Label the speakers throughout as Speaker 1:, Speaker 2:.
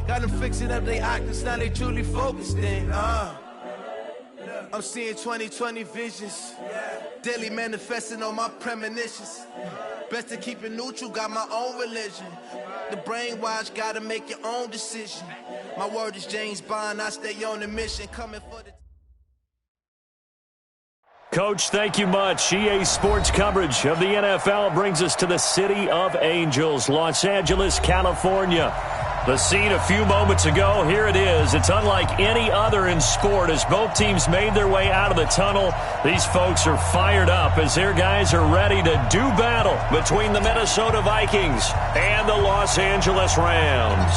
Speaker 1: Got them fixing up they octaves, now they truly focused in. I'm seeing 2020 visions, daily manifesting on my premonitions. Best to keep it neutral, got my own religion. The brainwash, gotta make your own decision. My word is James Bond, I stay on the mission, coming for the...
Speaker 2: Coach, thank you much. EA Sports coverage of the NFL brings us to the City of Angels, Los Angeles, California. The scene a few moments ago, here it is. It's unlike any other in sport as both teams made their way out of the tunnel. These folks are fired up as their guys are ready to do battle between the Minnesota Vikings and the Los Angeles Rams.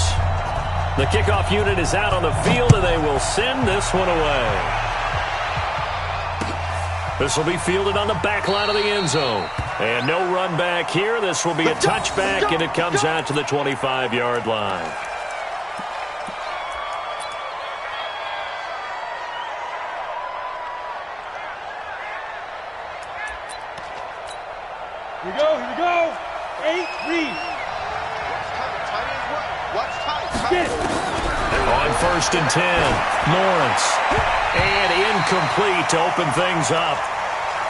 Speaker 2: The kickoff unit is out on the field, and they will send this one away. This will be fielded on the back line of the end zone. And no run back here. This will be a touchback, and it comes out to the 25-yard line.
Speaker 3: Here we go. 8, read.
Speaker 4: Watch tight.
Speaker 2: On 1st and 10, Lawrence. And incomplete to open things up.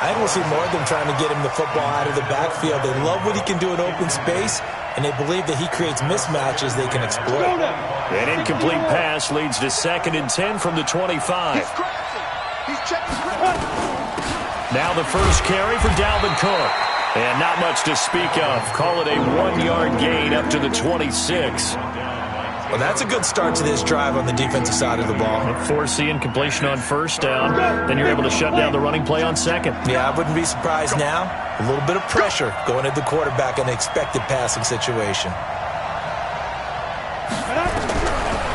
Speaker 5: I think we'll see more of them trying to get him the football out of the backfield. They love what he can do in open space, and they believe that he creates mismatches they can exploit.
Speaker 2: An incomplete pass leads to 2nd and 10 from the 25.
Speaker 4: He's checking.
Speaker 2: Now the first carry for Dalvin Cook. And not much to speak of. Call it a 1-yard gain up to the 26.
Speaker 5: Well, that's a good start to this drive on the defensive side of the ball.
Speaker 2: Forcing incompletion on 1st down. Then you're able to shut down the running play on 2nd.
Speaker 5: Yeah, I wouldn't be surprised now. A little bit of pressure going at the quarterback in an expected passing situation.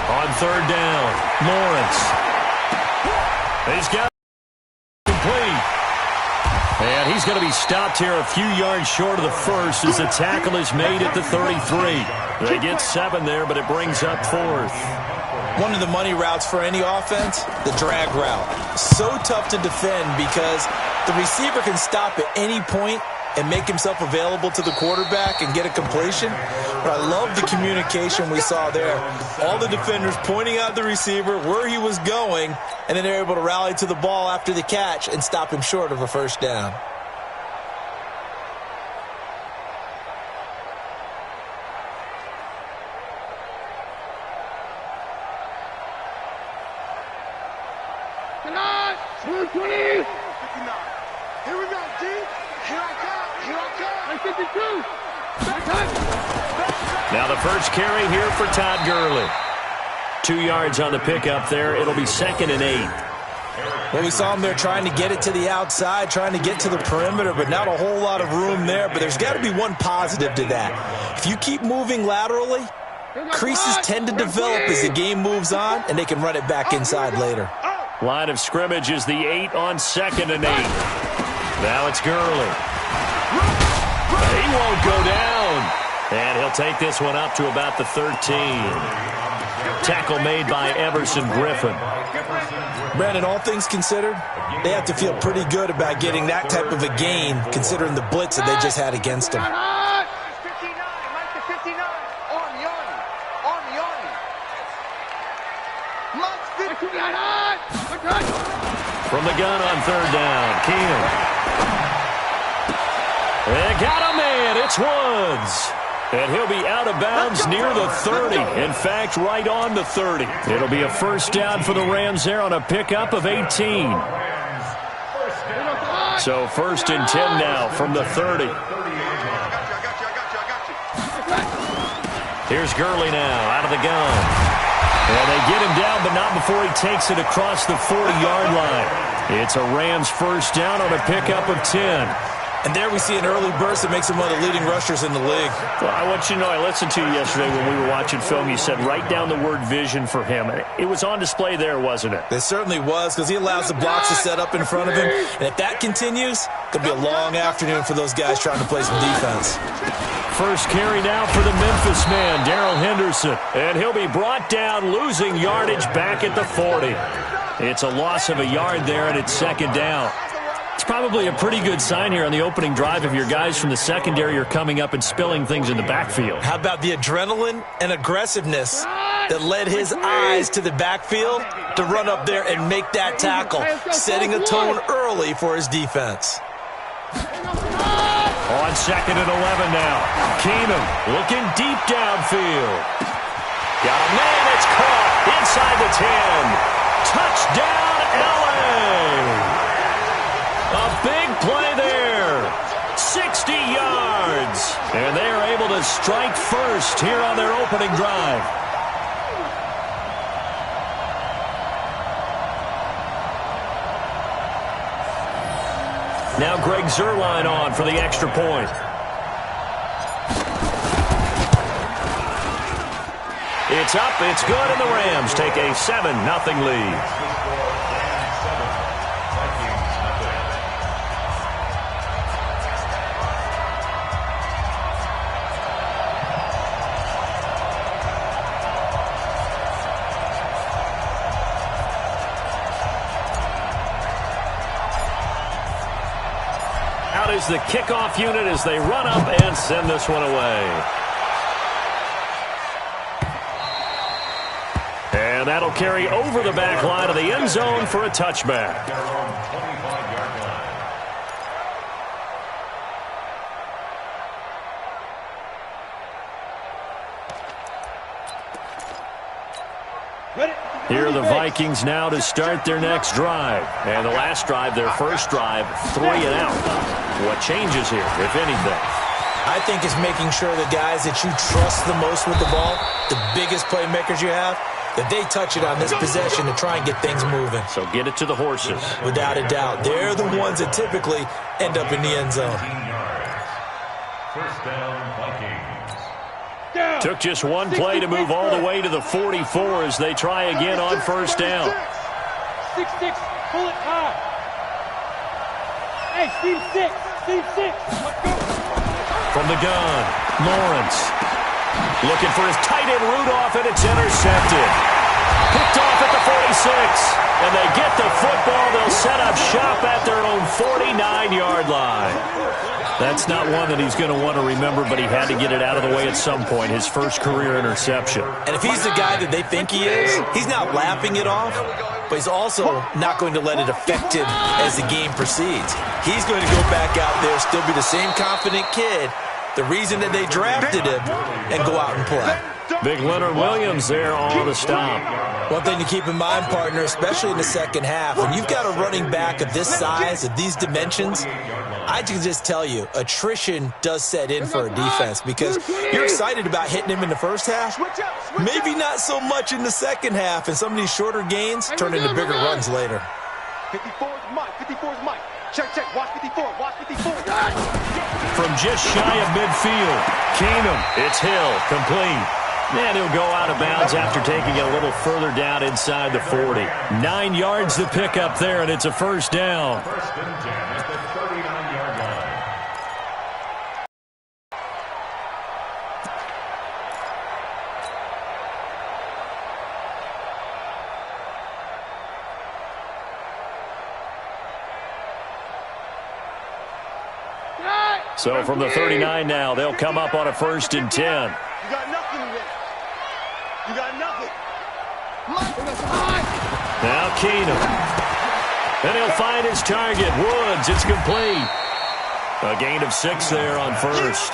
Speaker 2: On 3rd down, Lawrence. He's got it complete. And he's going to be stopped here a few yards short of the first as the tackle is made at the 33. They get 7 there, but it brings up 4th.
Speaker 5: One of the money routes for any offense, the drag route. So tough to defend because the receiver can stop at any point and make himself available to the quarterback and get a completion. But I love the communication we saw there. All the defenders pointing out the receiver, where he was going, and then they're able to rally to the ball after the catch and stop him short of a 1st down.
Speaker 4: Here we go, D. Here I come.
Speaker 2: Now the first carry here for Todd Gurley. 2 yards on the pickup there. It'll be 2nd and 8.
Speaker 5: Well, we saw him there trying to get it to the outside, trying to get to the perimeter, but not a whole lot of room there. But there's got to be one positive to that. If you keep moving laterally, creases tend to develop as the game moves on, and they can run it back inside later.
Speaker 2: Line of scrimmage is the 8 on 2nd and 8. Now it's Gurley. He won't go down. And he'll take this one up to about the 13. Tackle made by Everson Griffin.
Speaker 5: Brandon, all things considered, they have to feel pretty good about getting that type of a gain considering the blitz that they just had against them.
Speaker 2: From the gun on 3rd down, Keenan. They got a man. It's Woods. And he'll be out of bounds near the 30. In fact, right on the 30. It'll be a 1st down for the Rams there on a pickup of 18. So 1st and 10 now from the 30. Here's Gurley now out of the gun. And they get him down, but not before he takes it across the 40-yard line. It's a Rams 1st down on a pickup of 10.
Speaker 5: And there we see an early burst that makes him one of the leading rushers in the league.
Speaker 2: Well, I want you to know, I listened to you yesterday when we were watching film. You said write down the word vision for him. It was on display there, wasn't it?
Speaker 5: It certainly was, because he allows the blocks to set up in front of him. And if that continues, it's going to be a long afternoon for those guys trying to play some defense.
Speaker 2: First carry now for the Memphis man, Darrell Henderson. And he'll be brought down, losing yardage back at the 40. It's a loss of a yard there, and it's 2nd down. It's probably a pretty good sign here on the opening drive if your guys from the secondary are coming up and spilling things in the backfield.
Speaker 5: How about the adrenaline and aggressiveness that led his eyes to the backfield to run up there and make that tackle, setting a tone early for his defense.
Speaker 2: On 2nd and 11 now. Keenum looking deep downfield. Got a man, it's caught inside the 10. Touchdown, LA! A big play there. 60 yards. And they are able to strike first here on their opening drive. Now Greg Zuerlein on for the extra point. It's up, it's good, and the Rams take a 7-0 lead. Out is the kickoff unit as they run up and send this one away. And that'll carry over the back line of the end zone for a touchback. Here are the Vikings now to start their next drive. And the last drive, their first drive, 3 and out. What changes here, if anything?
Speaker 5: I think it's making sure the guys that you trust the most with the ball, the biggest playmakers you have, that they touch it on this possession to try and get things moving.
Speaker 2: So get it to the horses.
Speaker 5: Without a doubt. They're the ones that typically end up in the end zone.
Speaker 3: First down, Vikings.
Speaker 2: Took just one play to move all the way to the 44 as they try again on first down.
Speaker 3: 6-6, pull it high. Hey, Steve 6, Steve 6. Let's go.
Speaker 2: From the gun, Lawrence. Looking for his tight end Rudolph, and it's intercepted. Picked off at the 46. And they get the football. They'll set up shop at their own 49-yard line. That's not one that he's going to want to remember, but he had to get it out of the way at some point, his first career interception.
Speaker 5: And if he's the guy that they think he is, he's not laughing it off, but he's also not going to let it affect him as the game proceeds. He's going to go back out there, still be the same confident kid, the reason that they drafted him, and go out and play.
Speaker 2: Big Leonard Williams there on the stop.
Speaker 5: One thing to keep in mind, partner, especially in the second half, when you've got a running back of this size, of these dimensions, I can just tell you, attrition does set in for a defense because you're excited about hitting him in the first half, maybe not so much in the second half, and some of these shorter gains turn into bigger runs later.
Speaker 4: 54 is Mike, 54 is Mike. Check, check, watch 54, watch 54.
Speaker 2: From just shy of midfield, Keenum, it's Hill, complete. And he'll go out of bounds after taking it a little further down inside the 40. 9 yards to pick up there, and it's a first down.
Speaker 3: First and 10 at the 39-yard line.
Speaker 2: So from the 39 now, they'll come up on a first and 10.
Speaker 4: You got nothing in there. You got nothing.
Speaker 2: Now Keenum. And he'll find his target. Woods, it's complete. A gain of 6 there on first.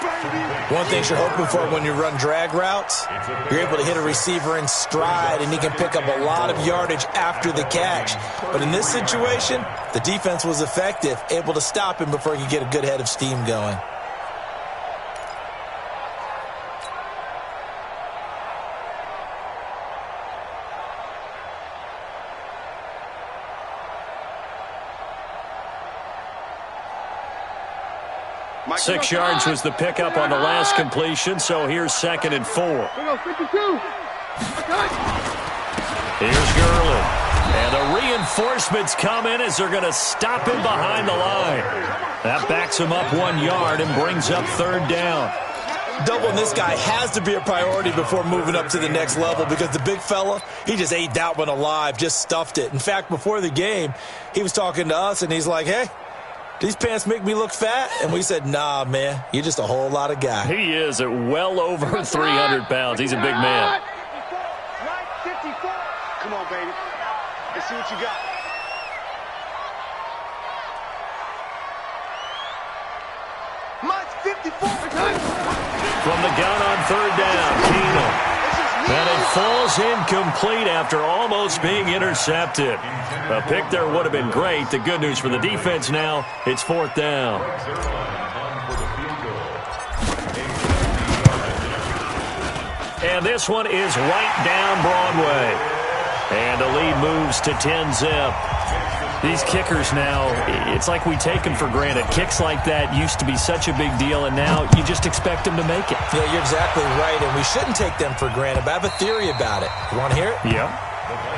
Speaker 5: One thing you're hoping for when you run drag routes, you're able to hit a receiver in stride, and he can pick up a lot of yardage after the catch. But in this situation, the defense was effective, able to stop him before he could get a good head of steam going.
Speaker 2: Mike, 6 yards was the pickup on the last completion, so here's 2nd and 4. Here's Gurley. And the reinforcements come in as they're going to stop him behind the line. That backs him up 1 yard and brings up 3rd down.
Speaker 5: Doubling this guy has to be a priority before moving up to the next level because the big fella, he just ate that one alive, just stuffed it. In fact, before the game, he was talking to us, and he's like, hey, these pants make me look fat? And we said, nah, man, you're just a whole lot of guy.
Speaker 2: He is at well over 300 pounds. He's a big man.
Speaker 4: Right, 54. Come on, baby. Let's see what you got.
Speaker 1: Mine's 54.
Speaker 2: From the gun on third down, Keenum. And it falls incomplete after almost being intercepted. A pick there would have been great. The good news for the defense now, it's fourth down. And this one is right down Broadway. And the lead moves to 10-zip. These kickers now, it's like we take them for granted. Kicks like that used to be such a big deal, and now you just expect them to make it.
Speaker 5: Yeah, you're exactly right, and we shouldn't take them for granted, but I have a theory about it. You want to hear it?
Speaker 2: Yeah.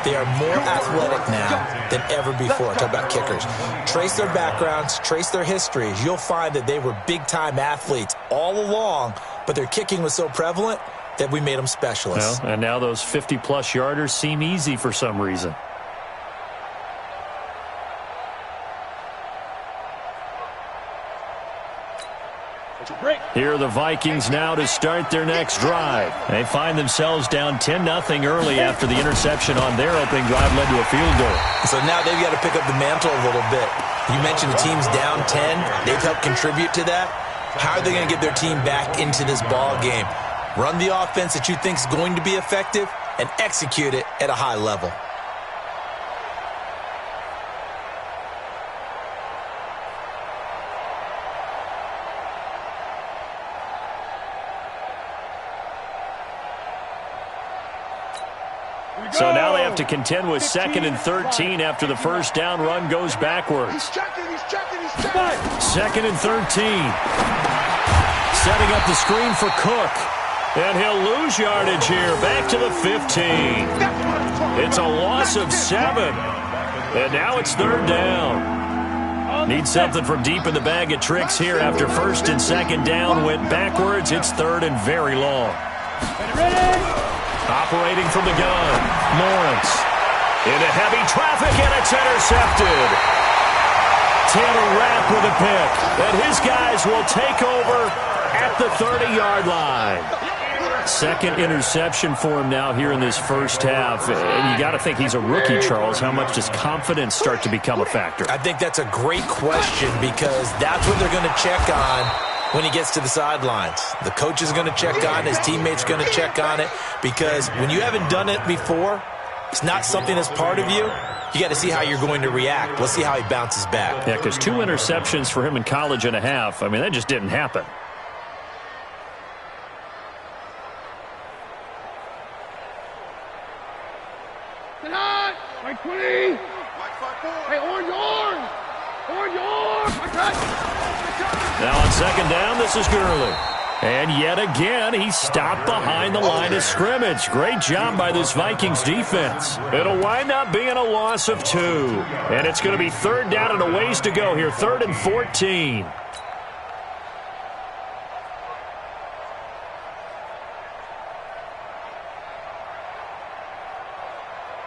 Speaker 5: They are more athletic now than ever before. Talk about kickers. Trace their backgrounds, trace their histories. You'll find that they were big-time athletes all along, but their kicking was so prevalent that we made them specialists.
Speaker 2: Well, and now those 50-plus yarders seem easy for some reason. Here are the Vikings now to start their next drive. They find themselves down 10-0 early after the interception on their opening drive led to a field goal.
Speaker 5: So now they've got to pick up the mantle a little bit. You mentioned the team's down 10. They've helped contribute to that. How are they going to get their team back into this ball game? Run the offense that you think is going to be effective and execute it at a high level.
Speaker 2: So now they have to contend with 2nd and 13 after the first down run goes backwards.
Speaker 4: He's checking.
Speaker 2: 2nd and 13. Setting up the screen for Cook. And he'll lose yardage here. Back to the 15. It's a loss of 7. And now it's third down. Need something from deep in the bag of tricks here after 1st and 2nd down went backwards. It's 3rd and very long. Operating from the gun, Lawrence. Into heavy traffic, and it's intercepted. Taylor Rapp with a pick. And his guys will take over at the 30-yard line. 2nd interception for him now here in this first half. And you got to think he's a rookie, Charles. How much does confidence start to become a factor?
Speaker 5: I think that's a great question because that's what they're going to check on when he gets to the sidelines. The coach is going to check on it. His teammates are going to check on it because when you haven't done it before, it's not something that's part of you. You got to see how you're going to react. Let's see how he bounces back.
Speaker 2: Yeah, because 2 interceptions for him in college and a half, I mean, that just didn't happen.
Speaker 4: Mike 20. Hey, orange.
Speaker 2: Now on 2nd down, this is Gurley. And yet again, he stopped behind the line of scrimmage. Great job by this Vikings defense. It'll wind up being a loss of 2. And it's going to be 3rd down and a ways to go here. 3rd and 14.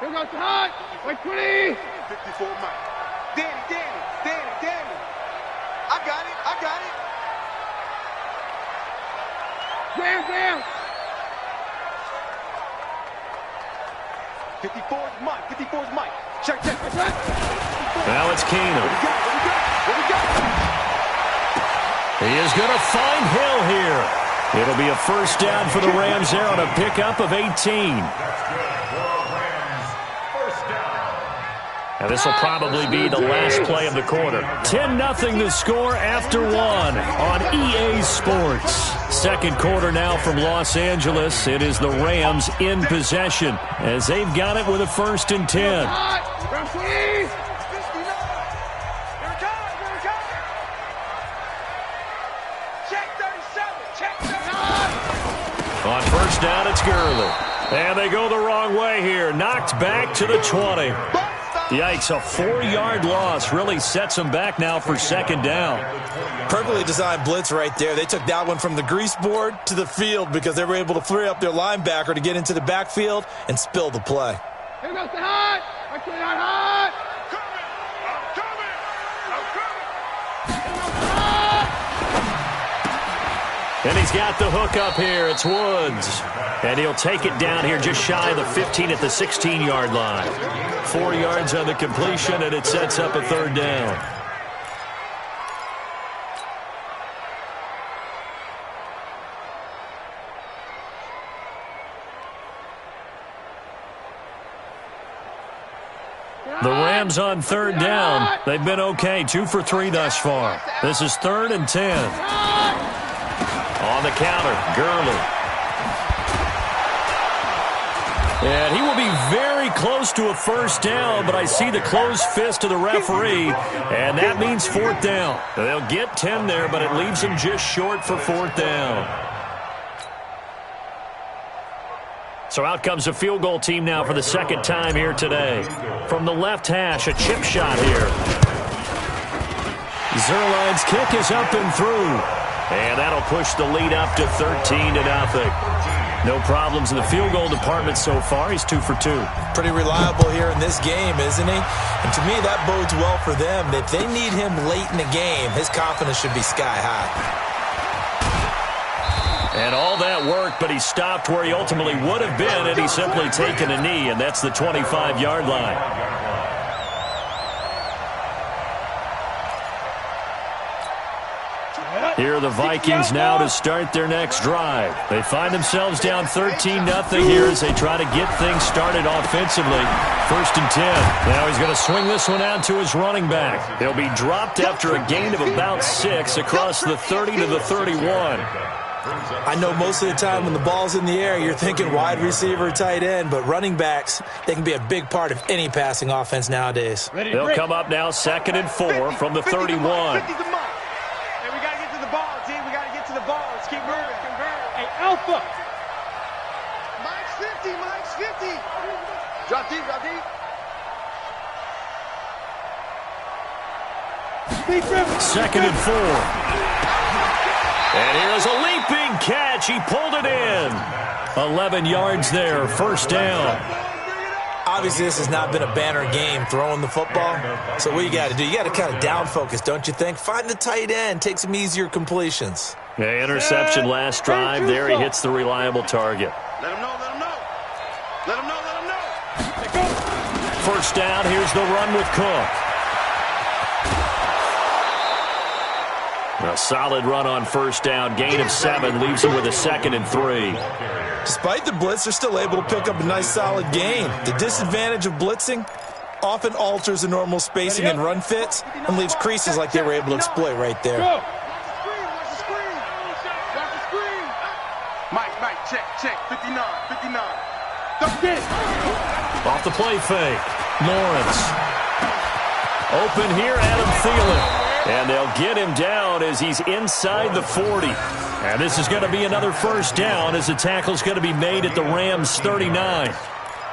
Speaker 4: Here goes the hot. Mike 20. 54 Mike. Danny. I got it. Graham. 54's Mike. Check.
Speaker 2: Now it's Keenum.
Speaker 4: What we got?
Speaker 2: He is going to find Hill here. It'll be a first down for the Rams there on a pickup of 18. And this will probably be the last play of the quarter. 10-0 the score after 1 on EA Sports. 2nd quarter now from Los Angeles. It is the Rams in possession as they've got it with a 1st and 10. On 1st down, it's Gurley. And they go the wrong way here. Knocked back to the 20. Yikes, a 4-yard loss really sets them back now for 2nd down.
Speaker 5: Perfectly designed blitz right there. They took that one from the grease board to the field because they were able to free up their linebacker to get into the backfield and spill the play.
Speaker 4: Here goes the hot.
Speaker 2: And he's got the hook up here. It's Woods. And he'll take it down here just shy of the 15 at the 16-yard line. 4 yards on the completion, and it sets up a third down. The Rams on third down. They've been okay, 2 for 3 thus far. This is 3rd and 10. On the counter, Gurley. And he will be very close to a first down, but I see the closed fist of the referee, and that means 4th down. They'll get 10 there, but it leaves them just short for 4th down. So out comes a field goal team now for the second time here today. From the left hash, a chip shot here. Zerline's kick is up and through. And that'll push the lead up to 13-0. No problems in the field goal department so far. He's 2 for 2.
Speaker 5: Pretty reliable here in this game, isn't he? And to me, that bodes well for them. If they need him late in the game, his confidence should be sky high.
Speaker 2: And all that work, but he stopped where he ultimately would have been had he simply taken a knee, and that's the 25-yard line. Here are the Vikings now to start their next drive. They find themselves down 13-0 here as they try to get things started offensively. 1st and 10. Now he's going to swing this one out to his running back. He'll be dropped after a gain of about 6 across the 30 to the 31.
Speaker 5: I know most of the time when the ball's in the air, you're thinking wide receiver, tight end, but running backs, they can be a big part of any passing offense nowadays.
Speaker 2: They'll come up now 2nd and 4 from the 31.
Speaker 4: Hey, we got to get to the ball, team. We got to get to the ball. Let's keep moving. Hey, Alpha. Mike's 50. Mike's 50. Drop deep, drop deep.
Speaker 2: 2nd and 4. And here's a leaping catch. He pulled it in. 11 yards there, 1st down.
Speaker 5: Obviously, this has not been a banner game throwing the football. So what you got to do, you got to kind of down focus, don't you think? Find the tight end, take some easier completions.
Speaker 2: Yeah, interception last drive. There he hits the reliable target.
Speaker 4: Let him know, let him know. Let him know, let him know.
Speaker 2: 1st down, here's the run with Cook. A solid run on 1st down. Gain of 7 leaves him with a 2nd and 3.
Speaker 5: Despite the blitz, they're still able to pick up a nice solid gain. The disadvantage of blitzing often alters the normal spacing and run fits and leaves creases like they were able to exploit right there.
Speaker 4: Watch the screen. Watch the screen. Mike, check. 59.
Speaker 2: Off the play fake. Lawrence. Open here, Adam Thielen. And they'll get him down as he's inside the 40. And this is going to be another 1st down as the tackle's going to be made at the Rams' 39.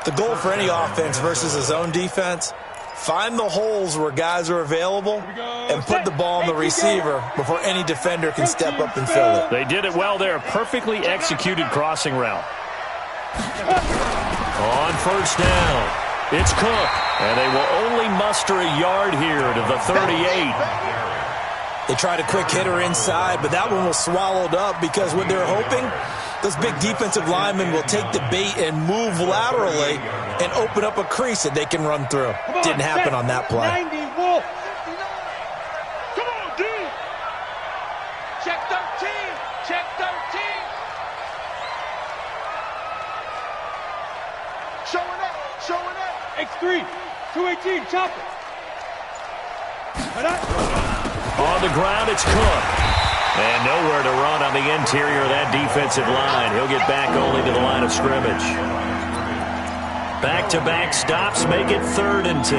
Speaker 5: The goal for any offense versus a zone defense, find the holes where guys are available and put the ball on the receiver before any defender can step up and fill it.
Speaker 2: They did it well there. Perfectly executed crossing route. On 1st down, it's Cook. And they will only muster a yard here to the 38.
Speaker 5: They tried a quick hitter inside, but that one was swallowed up because what they're hoping, those big defensive linemen will take the bait and move laterally and open up a crease that they can run through. Didn't happen on that play.
Speaker 4: 90, Wolf. Come on, D. Check 13. Check 13. Showing up. X3. 218, chop it.
Speaker 2: On the ground, it's Cook. And nowhere to run on the interior of that defensive line. He'll get back only to the line of scrimmage. Back-to-back stops make it 3rd and 10.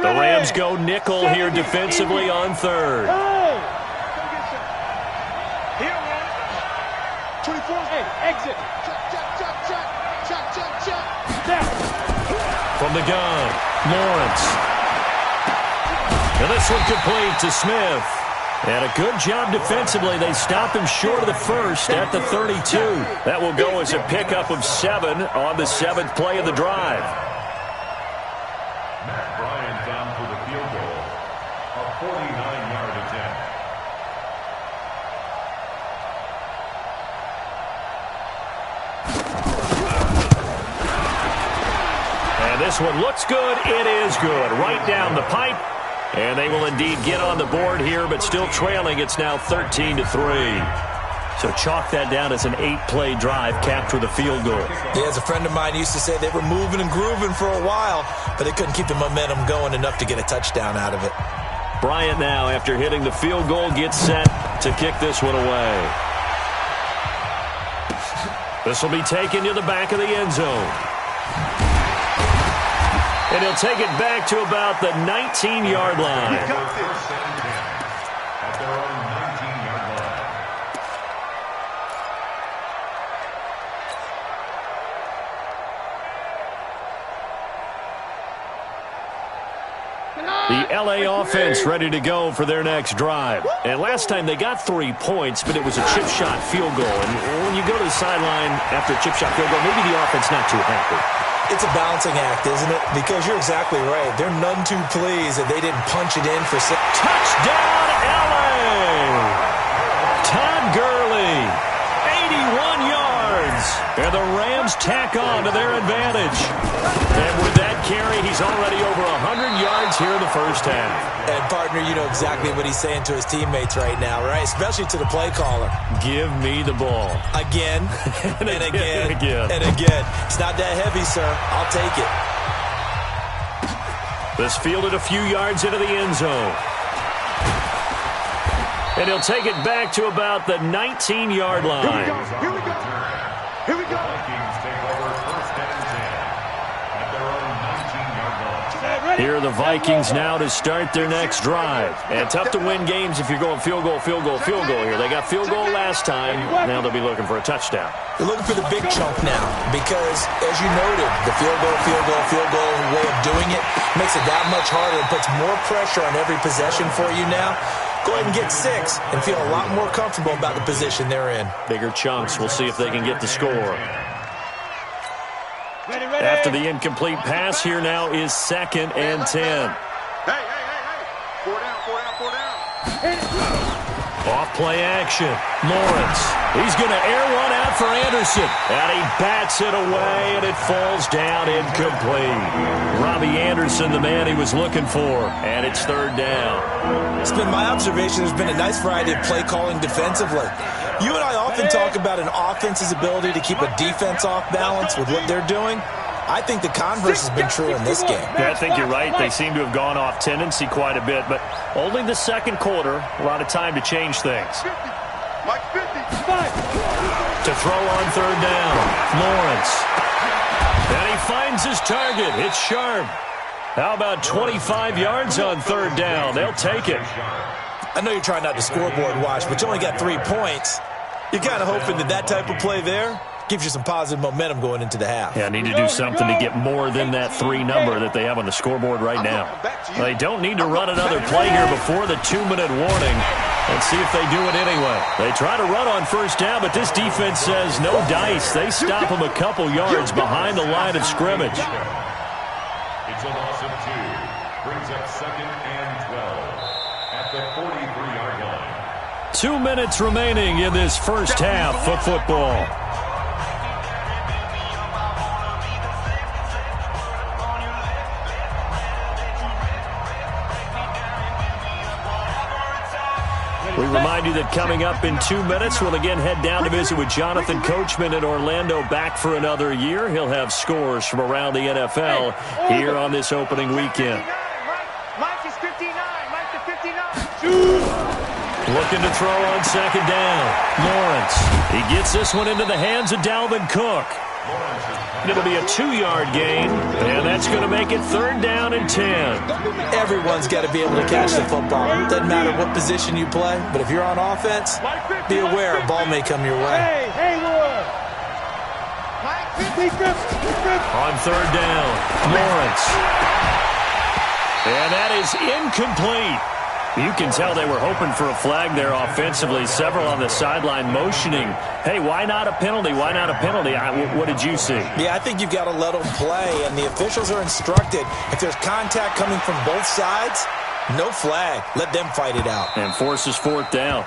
Speaker 2: The Rams go nickel here defensively on 3rd.
Speaker 4: Here, man. 24. Hey, exit. Check.
Speaker 2: From the gun, Lawrence. And this one complete to Smith. And a good job defensively. They stop him short of the 1st at the 32. That will go as a pickup of 7 on the 7th play of the drive.
Speaker 3: Matt Bryant down for the field goal.
Speaker 2: this one looks good. It is good. Right down the pipe. And they will indeed get on the board here, but still trailing. It's now 13-3. So chalk that down as an 8-play drive capped with a field goal.
Speaker 5: Yeah, as a friend of mine used to say, they were moving and grooving for a while, but they couldn't keep the momentum going enough to get a touchdown out of it.
Speaker 2: Bryant now, after hitting the field goal, gets set to kick this one away. This will be taken to the back of the end zone. And he'll take it back to about the 19-yard line.
Speaker 3: At their own 19-yard line.
Speaker 2: The L.A. offense ready to go for their next drive. And last time they got 3 points, but it was a chip shot field goal. And when you go to the sideline after a chip shot field goal, maybe the offense not too happy.
Speaker 5: It's a balancing act, isn't it? Because you're exactly right. They're none too pleased that they didn't punch it in for six.
Speaker 2: Touchdown, L.A. Todd Gurley, 81 yards. And the Rams tack on to their advantage. And with that carry, he's already over 100 yards here in the first half.
Speaker 5: And, partner, you know exactly what he's saying to his teammates right now, right? Especially to the play caller.
Speaker 2: Give me the ball.
Speaker 5: Again, and again,
Speaker 2: and again.
Speaker 5: and again. It's not that heavy, sir. I'll take it.
Speaker 2: This fielded a few yards into the end zone. And he'll take it back to about the 19-yard line.
Speaker 4: Here we go. Here we go. Here we go.
Speaker 3: Vikings take over first and 10 at their own 19-yard line.
Speaker 2: Here are the Vikings now to start their next drive. And tough to win games if you're going field goal, field goal, field goal here. They got field goal last time. Now they'll be looking for a touchdown.
Speaker 5: They're looking for the big chunk now because, as you noted, the field goal way of doing it makes it that much harder and puts more pressure on every possession for you now. Go ahead and get 6 and feel a lot more comfortable about the position they're in.
Speaker 2: Bigger chunks. We'll see if they can get the score.
Speaker 4: Ready.
Speaker 2: After the incomplete pass, here now is 2nd and 10.
Speaker 4: Hey. 4 down.
Speaker 2: Off play action. Lawrence. He's going to air one out for Anderson. And he bats it away, and it falls down incomplete. Robbie Anderson, the man he was looking for. And it's 3rd down.
Speaker 5: It's been my observation there's been a nice variety of play calling defensively. You and I often talk about an offense's ability to keep a defense off balance with what they're doing. I think the converse has been true in this game.
Speaker 2: Yeah, I think you're right. They seem to have gone off tendency quite a bit, but only the second quarter, a lot of time to change things.
Speaker 4: Mike 50.
Speaker 2: To throw on 3rd down, Lawrence. And he finds his target. It's Sharp. How about 25 yards on 3rd down? They'll take it.
Speaker 5: I know you're trying not to scoreboard watch, but you only got 3 points. You're kind of hoping that type of play there gives you some positive momentum going into the half.
Speaker 2: Yeah, need to do something to get more than that 3 number that they have on the scoreboard right now. They don't need to run another play here before the 2-minute warning. Let's see if they do it anyway. They try to run on 1st down, but this defense says no dice. They stop them a couple yards behind the line of scrimmage.
Speaker 3: It's a loss of 2. Brings up 2nd and 12 at the 43-yard line.
Speaker 2: 2 minutes remaining in this first half of football. We remind you that coming up in 2 minutes, we'll again head down to visit with Jonathan Coachman in Orlando, back for another year. He'll have scores from around the NFL here on this opening weekend.
Speaker 4: Mike is 59. Mike to 59.
Speaker 2: Looking to throw on 2nd down. Lawrence. He gets this one into the hands of Dalvin Cook. It'll be a 2-yard gain, and that's going to make it 3rd down and 10.
Speaker 5: Everyone's got to be able to catch the football. Doesn't matter what position you play, but if you're on offense, be aware a ball may come your way.
Speaker 4: Hey, Lord. Mike 50.
Speaker 2: On 3rd down, Lawrence. And that is incomplete. You can tell they were hoping for a flag there offensively. Several on the sideline motioning, hey, why not a penalty? Why not a penalty? What did you see?
Speaker 5: Yeah, I think you've got to let them play, and the officials are instructed. If there's contact coming from both sides, no flag. Let them fight it out.
Speaker 2: And forces 4th down.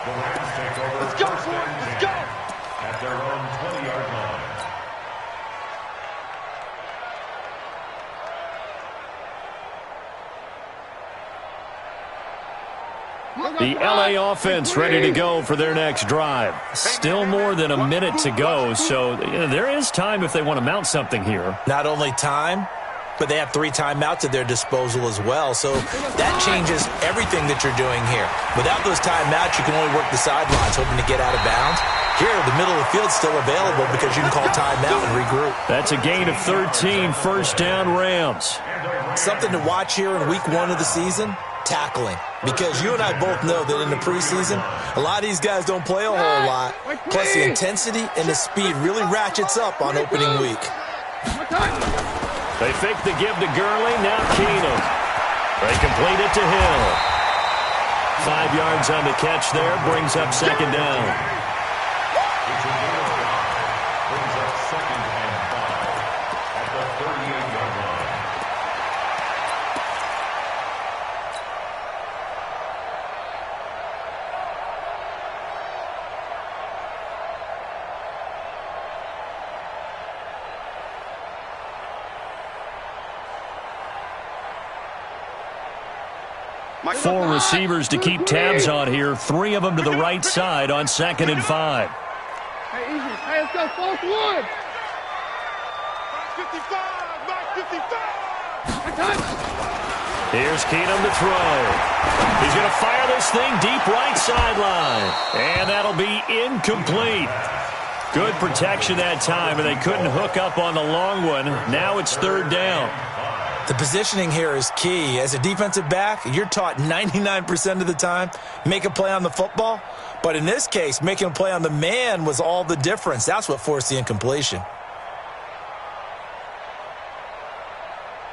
Speaker 3: The Rams take over
Speaker 4: Let's go,
Speaker 3: first and
Speaker 4: let's
Speaker 3: 10
Speaker 4: go.
Speaker 3: at their own 20-yard line.
Speaker 2: The LA offense ready to go for their next drive. Still more than a minute to go, so there is time if they want to mount something here.
Speaker 5: Not only time, but they have 3 timeouts at their disposal as well, so that changes everything that you're doing here. Without those timeouts, you can only work the sidelines, hoping to get out of bounds. Here, the middle of the field's still available because you can call timeout and regroup.
Speaker 2: That's a gain of 13, first down Rams.
Speaker 5: Something to watch here in week 1 of the season, tackling. Because you and I both know that in the preseason, a lot of these guys don't play a whole lot. Plus, the intensity and the speed really ratchets up on opening week.
Speaker 2: They fake the give to Gurley, now Keenum. They complete it to Hill. 5 yards on the catch there, brings up second down.
Speaker 3: Brings up second and 5 at the 38-yard line.
Speaker 2: Four receivers to keep tabs on here. 3 of them to the right side on 2nd and 5.
Speaker 4: Hey, easy. Hey, let's go. 4th one. 55.
Speaker 2: Here's Keenum to throw. He's going to fire this thing deep right sideline. And that'll be incomplete. Good protection that time, and they couldn't hook up on the long one. Now it's 3rd down.
Speaker 5: The positioning here is key. As a defensive back, you're taught 99% of the time, make a play on the football. But in this case, making a play on the man was all the difference. That's what forced the incompletion.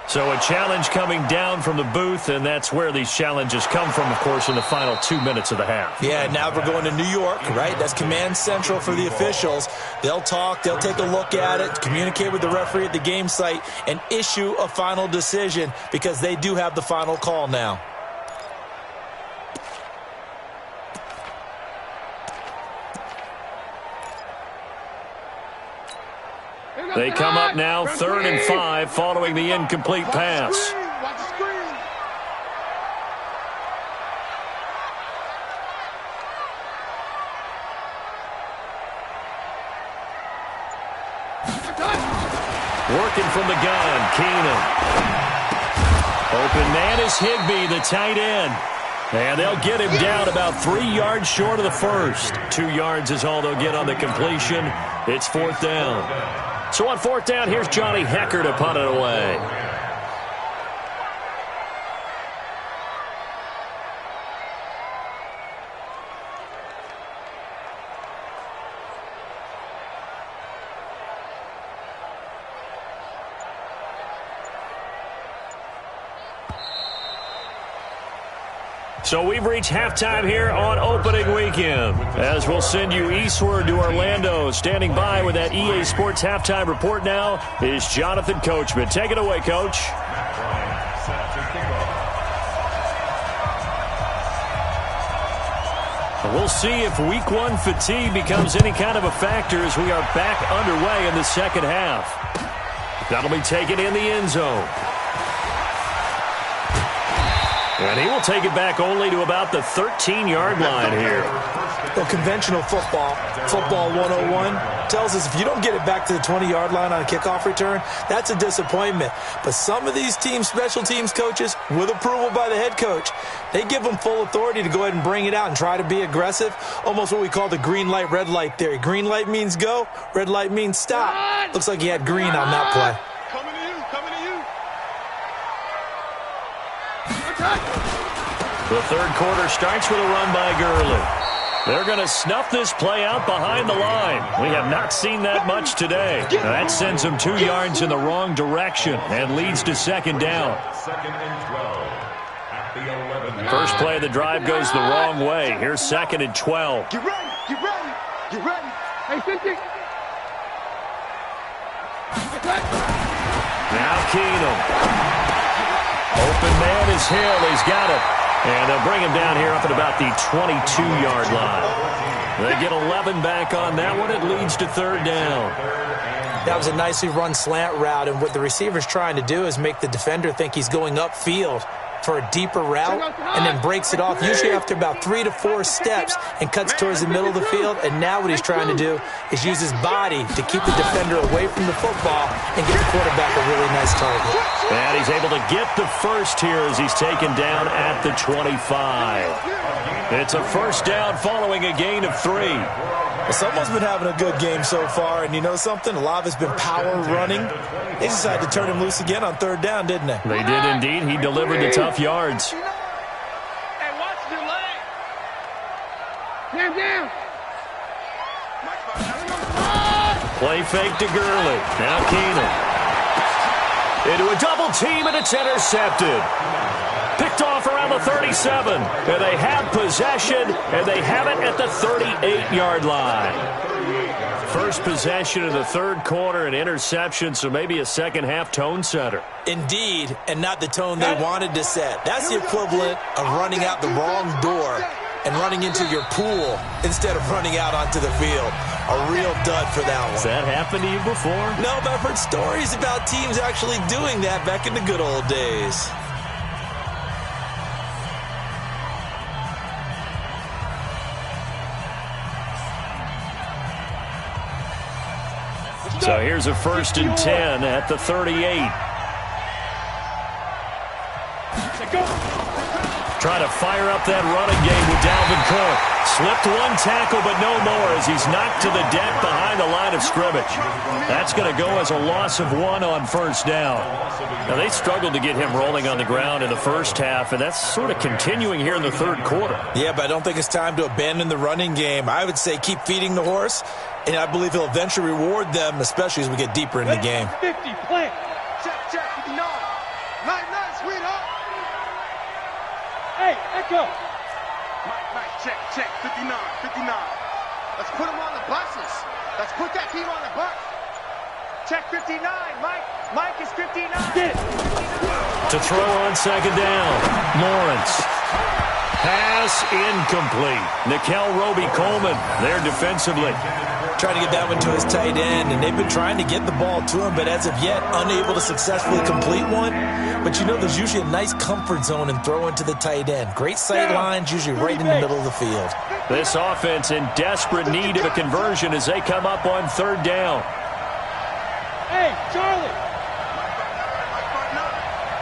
Speaker 2: So a challenge coming down from the booth, and that's where these challenges come from, of course, in the final 2 minutes of the half.
Speaker 5: Yeah, now we're going to New York, right? That's command central for the officials. They'll talk, they'll take a look at it, communicate with the referee at the game site, and issue a final decision because they do have the final call now.
Speaker 2: They come up now 3rd and 5 following the incomplete pass.
Speaker 4: Watch the screen.
Speaker 2: Working from the gun, Keenum. Open man is Higbee, the tight end. And they'll get him down about 3 yards short of the first. 2 yards is all they'll get on the completion. It's 4th down. So on 4th down, here's Johnny Hecker to punt it away. So we've reached halftime here on opening weekend. As we'll send you eastward to Orlando. Standing by with that EA Sports halftime report now is Jonathan Coachman. Take it away, Coach. We'll see if week 1 fatigue becomes any kind of a factor as we are back underway in the second half. That'll be taken in the end zone. And he will take it back only to about the 13-yard line here.
Speaker 5: Well, conventional football 101, tells us if you don't get it back to the 20-yard line on a kickoff return, that's a disappointment. But some of these teams, special teams coaches, with approval by the head coach, they give them full authority to go ahead and bring it out and try to be aggressive, almost what we call the green light, red light theory. Green light means go, red light means stop. Looks like he had green on that play.
Speaker 2: The third quarter starts with a run by Gurley. They're going to snuff this play out behind the line. We have not seen that much today. Now that sends them 2 yards in the wrong direction and leads to 2nd down.
Speaker 3: 2nd and 12 at the 11.
Speaker 2: First play of the drive goes the wrong way. Here's 2nd and 12.
Speaker 4: Get ready. Get ready. Get ready. Hey, 50.
Speaker 2: Now Keenum. Open man is Hill. He's got it. And they'll bring him down here up at about the 22-yard line. They get 11 back on that one. It leads to 3rd down.
Speaker 5: That was a nicely run slant route, and what the receiver's trying to do is make the defender think he's going upfield. for a deeper route and then breaks it off, usually after about 3 to 4 steps, and cuts towards the middle of the field. And now what he's trying to do is use his body to keep the defender away from the football and get the quarterback a really nice target.
Speaker 2: And he's able to get the first here as he's taken down at the 25. It's a first down following a gain of 3.
Speaker 5: Well, someone's been having a good game so far, and you know something? A lot of it's been power running. They decided to turn him loose again on 3rd down, didn't they?
Speaker 2: They did indeed. He delivered the tough yards.
Speaker 4: Hey, watch your leg. Down.
Speaker 2: Play fake to Gurley. Now Keenan. Into a double team, and it's intercepted. Picked off around the 37. And they have possession, and they have it at the 38-yard line. First possession of the 3rd quarter, an interception, so maybe a second-half tone setter.
Speaker 5: Indeed, and not the tone they wanted to set. That's the equivalent of running out the wrong door and running into your pool instead of running out onto the field. A real dud for that one.
Speaker 2: Has that happened to you before?
Speaker 5: No, but I've heard stories about teams actually doing that back in the good old days.
Speaker 2: So here's a 1st and 10 at the 38. Trying to fire up that running game with Dalvin Cook. Slipped one tackle, but no more as he's knocked to the deck behind the line of scrimmage. That's going to go as a loss of 1 on 1st down. Now, they struggled to get him rolling on the ground in the first half, and that's sort of continuing here in the 3rd quarter.
Speaker 5: Yeah, but I don't think it's time to abandon the running game. I would say keep feeding the horse, and I believe he'll eventually reward them, especially as we get deeper in the game.
Speaker 4: 50, play. Check, 59. Nice, sweetheart. Hey, echo. Mike, check, 59. Let's put him on the buses. Let's put that team on the bus. Check 59, Mike is 59. Get it.
Speaker 2: To throw on 2nd down, Lawrence. Pass incomplete. Nickel Roby-Coleman there defensively.
Speaker 5: Trying to get that one to his tight end, and they've been trying to get the ball to him, but as of yet, unable to successfully complete one. But you know, there's usually a nice comfort zone in throwing to the tight end. Great sight lines, usually right in the middle of the field.
Speaker 2: This offense in desperate need of a conversion as they come up on 3rd down.
Speaker 4: Hey, Charlie.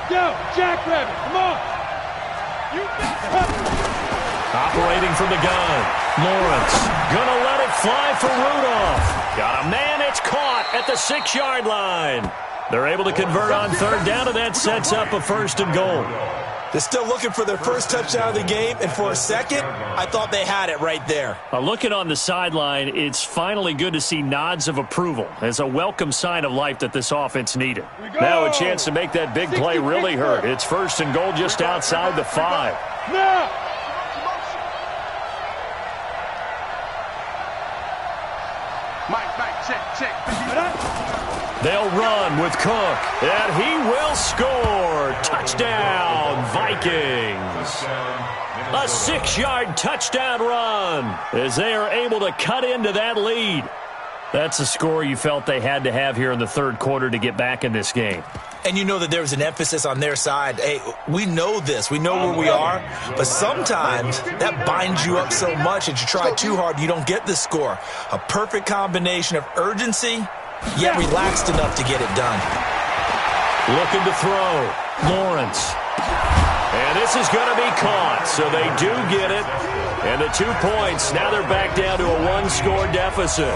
Speaker 4: Yo, Jackrabbit, come on.
Speaker 2: Operating from the gun. Lawrence gonna let it fly for Rudolph. Got a man, it's caught at the 6-yard line. They're able to convert on 3rd down, and that sets up a 1st and goal.
Speaker 5: They're still looking for their first touchdown of the game, and for a second, I thought they had it right there.
Speaker 2: Looking on the sideline, it's finally good to see nods of approval as a welcome sign of life that this offense needed. Now a chance to make that big play really hurt. It's 1st and goal just outside the 5.
Speaker 4: No! Mike, check.
Speaker 2: They'll run with Cook, and he will score. Touchdown, Vikings. A 6-yard touchdown run as they are able to cut into that lead. That's a score you felt they had to have here in the 3rd quarter to get back in this game.
Speaker 5: And you know that there was an emphasis on their side. Hey, we know this. We know where we are. But sometimes that binds you up so much that you try too hard, you don't get the score. A perfect combination of urgency, yet relaxed enough to get it done.
Speaker 2: Looking to throw. Lawrence. And this is going to be caught, so they do get it. And the 2 points, now they're back down to a 1-score deficit.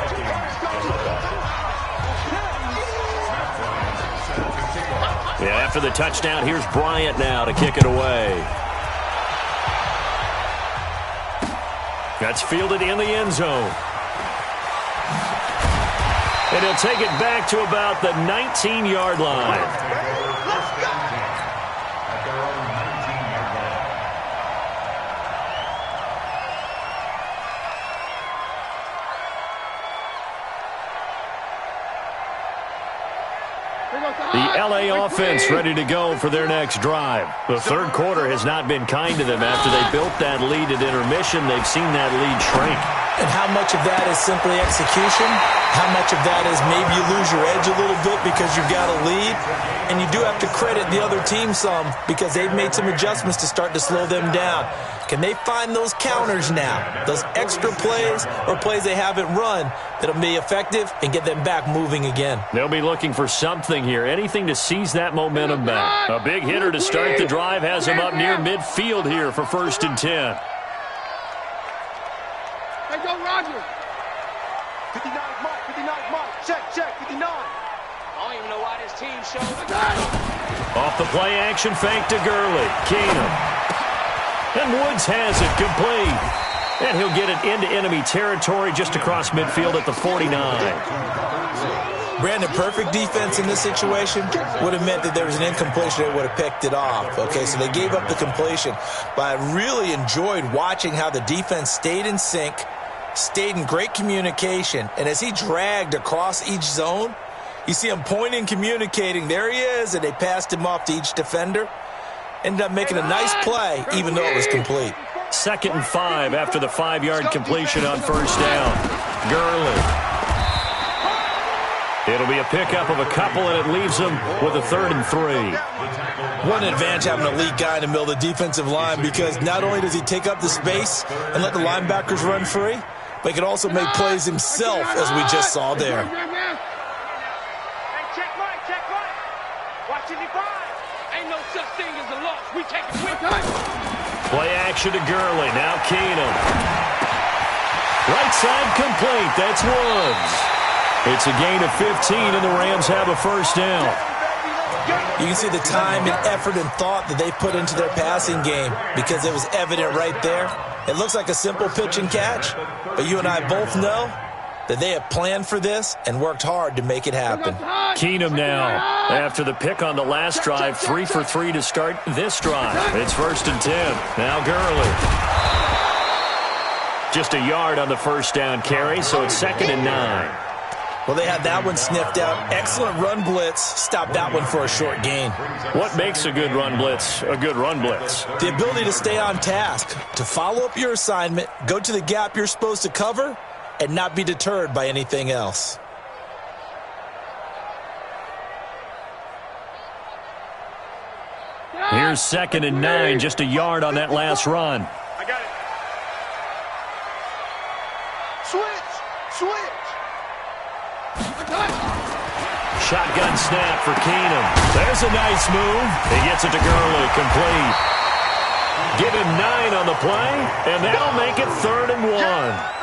Speaker 2: Yeah, after the touchdown, here's Bryant now to kick it away. That's fielded in the end zone. And he'll take it back to about the 19-yard line. The LA offense ready to go for their next drive. The 3rd quarter has not been kind to them after they built that lead at intermission. They've seen that lead shrink.
Speaker 5: And how much of that is simply execution? How much of that is maybe you lose your edge a little bit because you've got a lead? And you do have to credit the other team some because they've made some adjustments to start to slow them down. Can they find those counters now, those extra plays or plays they haven't run that'll be effective and get them back moving again?
Speaker 2: They'll be looking for something here, anything to seize that momentum back. A big hitter to start the drive has him up near midfield here for 1st and 10.
Speaker 4: Hey, go, Roger. 59 Mike, 59 Mike. Check, 59. I don't even know why this team showed up.
Speaker 2: Off the play action fake to Gurley. Keenum. And Woods has it complete. And he'll get it into enemy territory just across midfield at the 49.
Speaker 5: Brandon, perfect defense in this situation would have meant that there was an incompletion that would have picked it off. Okay, so they gave up the completion. But I really enjoyed watching how the defense stayed in sync, stayed in great communication. And as he dragged across each zone, you see him pointing, communicating. There he is, and they passed him off to each defender. Ended up making a nice play, even though it was complete.
Speaker 2: 2nd and 5 after the 5-yard completion on 1st down. Gurley. It'll be a pickup of a couple, and it leaves them with a 3rd and 3.
Speaker 5: What an advantage having an elite guy in the middle of the defensive line, because not only does he take up the space and let the linebackers run free, but he can also make plays himself, as we just saw there.
Speaker 4: Check right. Watch it, ain't no such thing as a loss. We take it with us.
Speaker 2: Play action to Gurley. Now Keenum. Right side complete. That's Woods. It's a gain of 15, and the Rams have a 1st down.
Speaker 5: You can see the time and effort and thought that they put into their passing game because it was evident right there. It looks like a simple pitch and catch, but you and I both know that they have planned for this and worked hard to make it happen.
Speaker 2: Keenum now, after the pick on the last drive, 3 for 3 to start this drive. It's 1st and 10. Now Gurley. Just a yard on the 1st down carry, so it's 2nd and 9.
Speaker 5: Well, they had that one sniffed out. Excellent run blitz. Stopped that one for a short gain.
Speaker 2: What makes a good run blitz a good run blitz?
Speaker 5: The ability to stay on task, to follow up your assignment, go to the gap you're supposed to cover, and not be deterred by anything else.
Speaker 2: Here's 2nd and 9, just a yard on that last run.
Speaker 4: I got it. Switch.
Speaker 2: Shotgun snap for Keenum. There's a nice move. He gets it to Gurley, complete. Give him 9 on the play, and that'll make it 3rd and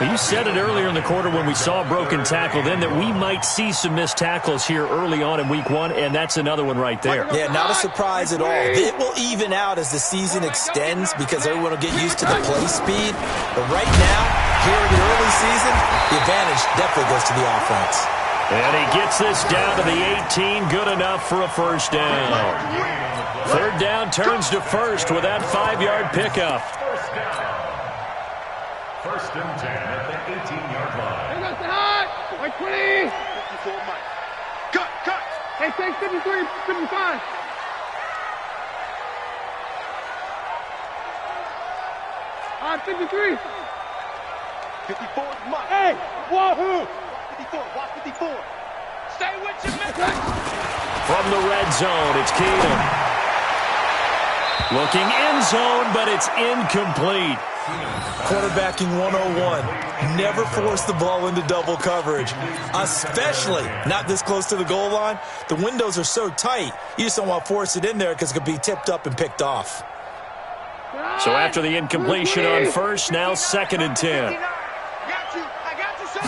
Speaker 2: 1. You said it earlier in the quarter when we saw a broken tackle then that we might see some missed tackles here early on in week 1, and that's another one right there.
Speaker 5: Yeah, not a surprise at all. It will even out as the season extends because everyone will get used to the play speed. But right now, here in the early season, the advantage definitely goes to the offense.
Speaker 2: And he gets this down to the 18, good enough for a 1st down. 3rd down turns to 1st with that 5-yard pickup.
Speaker 3: 1st and 10 at the 18-yard line.
Speaker 4: Got the high. Like 20. 54 Mike. Cut. Hey, take 53, 55. All right, 53. 54 Mike. Hey, wahoo. 54, watch 54. Stay with your man.
Speaker 2: From the red zone, it's Keenum. Looking end zone, but it's incomplete.
Speaker 5: Quarterbacking 101. Never force the ball into double coverage, especially not this close to the goal line. The windows are so tight, you just don't want to force it in there because it could be tipped up and picked off.
Speaker 2: So after the incompletion on 1st, now 2nd and 10.
Speaker 4: I got you, son.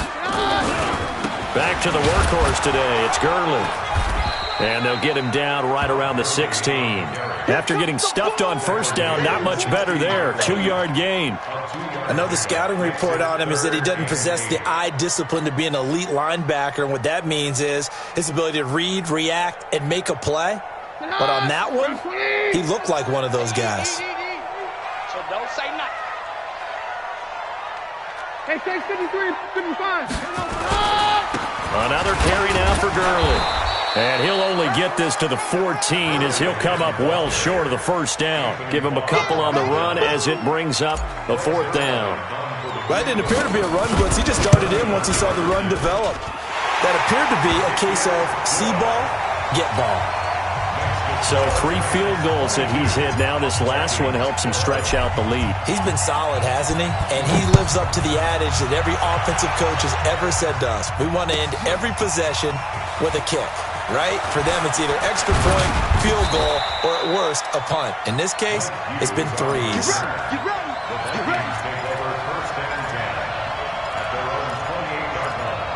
Speaker 2: Back to the workhorse today. It's Gurley. And they'll get him down right around the 16. After getting stuffed on 1st down, not much better there. 2-yard gain.
Speaker 5: I know the scouting report on him is that he doesn't possess the eye discipline to be an elite linebacker. And what that means is his ability to read, react, and make a play. But on that one, he looked like one of those guys.
Speaker 4: So don't say nothing. Hey, take 53, 55.
Speaker 2: Another carry now for Gurley. And he'll only get this to the 14 as he'll come up well short of the 1st down. Give him a couple on the run as it brings up the 4th down.
Speaker 5: Well, it didn't appear to be a run blitz. He just darted in once he saw the run develop. That appeared to be a case of see ball, get ball.
Speaker 2: So 3 field goals that he's hit now. This last one helps him stretch out the lead.
Speaker 5: He's been solid, hasn't he? And he lives up to the adage that every offensive coach has ever said to us. We want to end every possession with a kick, right? For them, it's either extra point, field goal, or at worst, a punt. In this case, it's been threes.
Speaker 3: The Vikings take over first and 10 at their own 28-yard line.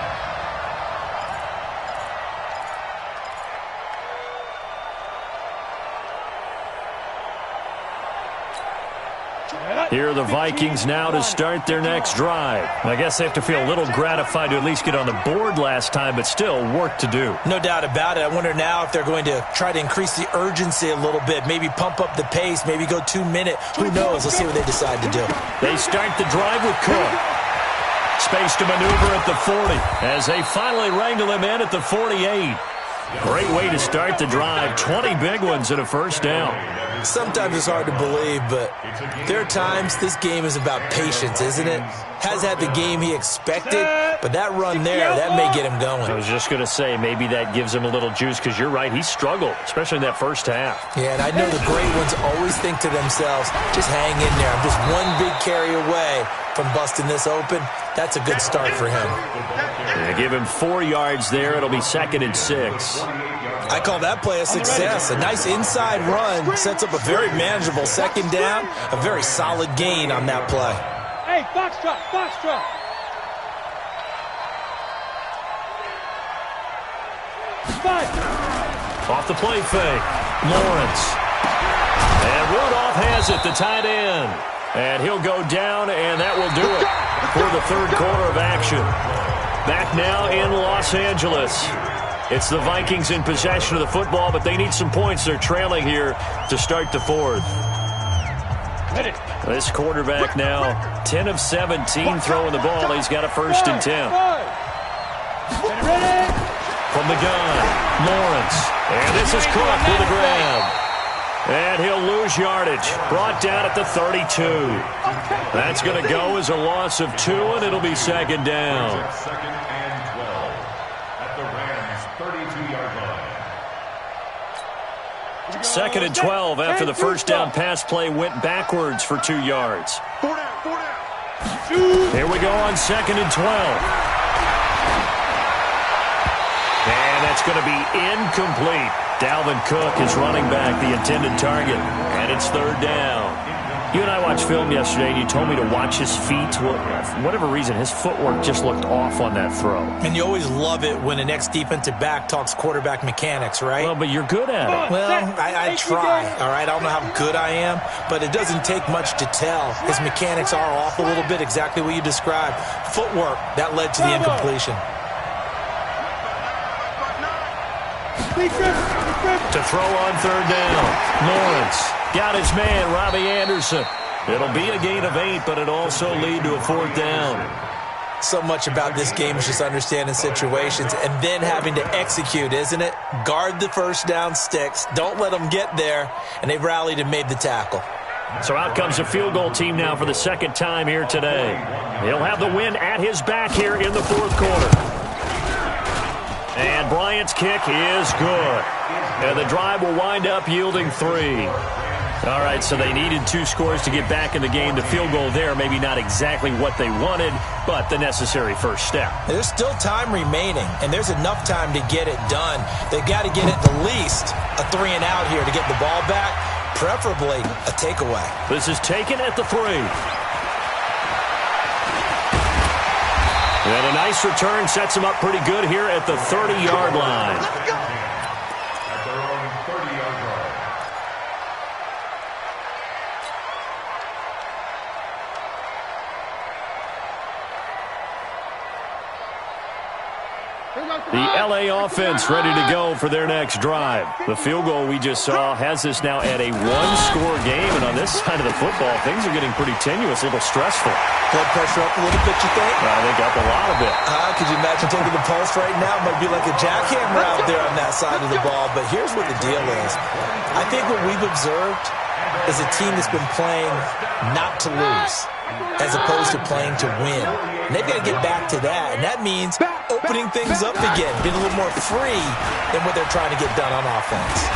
Speaker 2: Here are the Vikings now to start their next drive. I guess they have to feel a little gratified to at least get on the board last time, but still work to do.
Speaker 5: No doubt about it. I wonder now if they're going to try to increase the urgency a little bit, maybe pump up the pace, maybe go 2 minute. Who knows? Let's see what they decide to do.
Speaker 2: They start the drive with Cook. Space to maneuver at the 40 as they finally wrangle him in at the 48. Great way to start the drive. 20 big ones and a first down.
Speaker 5: Sometimes it's hard to believe, but there are times this game is about patience, isn't it? Has had the game he expected, but that run there, that may get him going.
Speaker 2: I was just going to say, maybe that gives him a little juice because you're right, he struggled, especially in that first half.
Speaker 5: Yeah, and I know the great ones always think to themselves, just hang in there. I'm just one big carry away from busting this open. That's a good start for him.
Speaker 2: They give him 4 yards there. It'll be 2nd and 6.
Speaker 5: I call that play a success. A nice inside run sets up a very manageable second down. A very solid gain on that play.
Speaker 4: Hey, foxtrot, foxtrot.
Speaker 2: Off the play fake. Lawrence. And Rudolph has it, the tight end. And he'll go down, and that will do it for the third quarter of action. Back now in Los Angeles. It's the Vikings in possession of the football, but they need some points. They're trailing here to start the fourth. This quarterback now, 10 of 17 throwing the ball. He's got a 1st and 10. From the gun, Lawrence. And this is Cook with a grab. And he'll lose yardage. Brought down at the 32. That's going to go as a loss of 2, and it'll be 2nd down.
Speaker 3: 2nd and 12 at the Rams' 32-yard line.
Speaker 2: 2nd and 12 after the first down pass play went backwards for 2 yards.
Speaker 4: 4 down, 4 down.
Speaker 2: Here we go on 2nd and 12. And that's going to be incomplete. Dalvin Cook is running back, the intended target, and it's 3rd down. You and I watched film yesterday, and you told me to watch his feet. Well, for whatever reason, his footwork just looked off on that throw.
Speaker 5: And you always love it when the next defensive back talks quarterback mechanics, right?
Speaker 2: Well, but you're good at it.
Speaker 5: Well, I try, all right? I don't know how good I am, but it doesn't take much to tell. His mechanics are off a little bit, exactly what you described. Footwork, that led to the incompletion.
Speaker 2: To throw on 3rd down. Lawrence got his man, Robbie Anderson. It'll be a gain of 8, but it also lead to a 4th down.
Speaker 5: So much about this game is just understanding situations and then having to execute, isn't it? Guard the first down sticks. Don't let them get there. And they've rallied and made the tackle.
Speaker 2: So out comes a field goal team now for the 2nd time here today. He'll have the win at his back here in the 4th quarter. And Bryant's kick is good. And the drive will wind up yielding 3. All right, so they needed 2 scores to get back in the game. The field goal there, maybe not exactly what they wanted, but the necessary first step.
Speaker 5: There's still time remaining, and there's enough time to get it done. They've got to get at the least a 3 and out here to get the ball back, preferably a takeaway.
Speaker 2: This is taken at the 3. And a nice return sets him up pretty good here at the 30-yard line.
Speaker 3: At their own 30-yard line.
Speaker 2: The LA offense ready to go for their next drive. The field goal we just saw has this now at a 1-score game, and on this side of the football, things are getting pretty tenuous, a little stressful.
Speaker 5: Blood pressure up a little bit, you think?
Speaker 2: I think up a lot of it.
Speaker 5: Could you imagine taking the pulse right now? It might be like a jackhammer out there on that side of the ball, but here's what the deal is. I think what we've observed is a team that's been playing not to lose as opposed to playing to win. And they've got to get back to that, and that means opening things up again, being a little more free than what they're trying to get done on offense.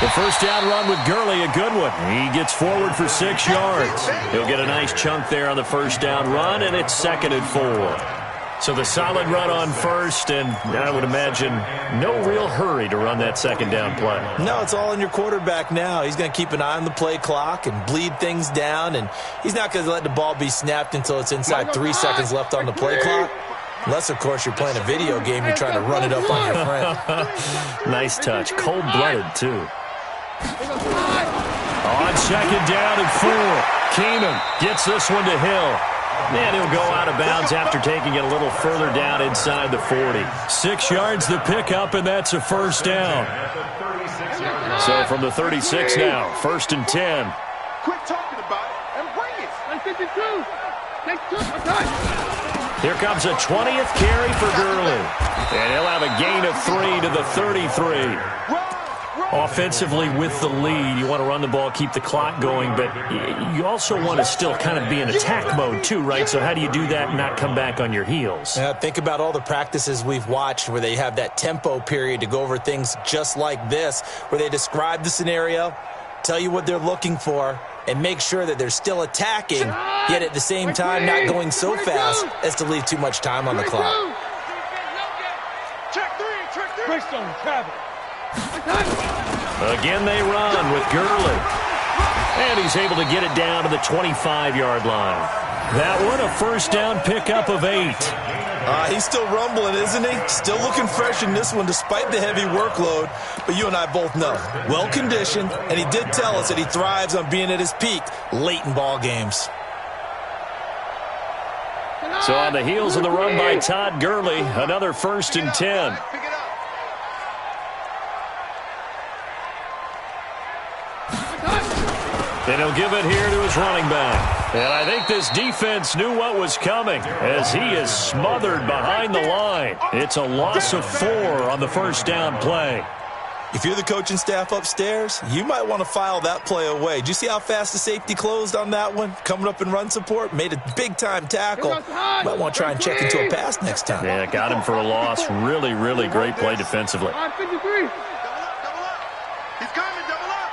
Speaker 2: The first down run with Gurley, a good one. He gets forward for 6 yards. He'll get a nice chunk there on the first down run, and it's 2nd and 4. So the solid run on first, and I would imagine no real hurry to run that second down play.
Speaker 5: No, it's all in your quarterback now. He's going to keep an eye on the play clock and bleed things down, and he's not going to let the ball be snapped until it's inside 3 seconds left on the play clock. Unless, of course, you're playing a video game, you're trying to run it up on your friend.
Speaker 2: Nice touch. Cold-blooded, too. On second down and 4, Keenum gets this one to Hill. And he'll go out of bounds after taking it a little further down inside the 40. 6 yards the pickup, and that's a first down. So from the 36 now, 1st and 10.
Speaker 4: Quit talking about it and bring it. 52.
Speaker 2: Here comes a 20th carry for Gurley. And he'll have a gain of 3 to the 33. Offensively with the lead, you want to run the ball, keep the clock going, but you also want to still kind of be in attack mode too, right? So how do you do that and not come back on your heels?
Speaker 5: Think about all the practices we've watched where they have that tempo period to go over things just like this, where they describe the scenario, tell you what they're looking for, and make sure that they're still attacking, yet at the same time not going so fast as to leave too much time on the clock.
Speaker 4: Check three. Travel.
Speaker 2: Again they run with Gurley. And he's able to get it down to the 25-yard line. That one, a first down pickup of 8.
Speaker 5: He's still rumbling, isn't he? Still looking fresh in this one despite the heavy workload. But you and I both know, well-conditioned, and he did tell us that he thrives on being at his peak late in ball games.
Speaker 2: So on the heels of the run by Todd Gurley, another 1st and 10. And he'll give it here to his running back. And I think this defense knew what was coming as he is smothered behind the line. It's a loss of 4 on the first down play.
Speaker 5: If you're the coaching staff upstairs, you might want to file that play away. Did you see how fast the safety closed on that one? Coming up in run support, made a big-time tackle. Might want to try and check into a pass next time.
Speaker 2: Yeah, got him for a loss. Really, really great play defensively.
Speaker 4: 53. He's coming, double up.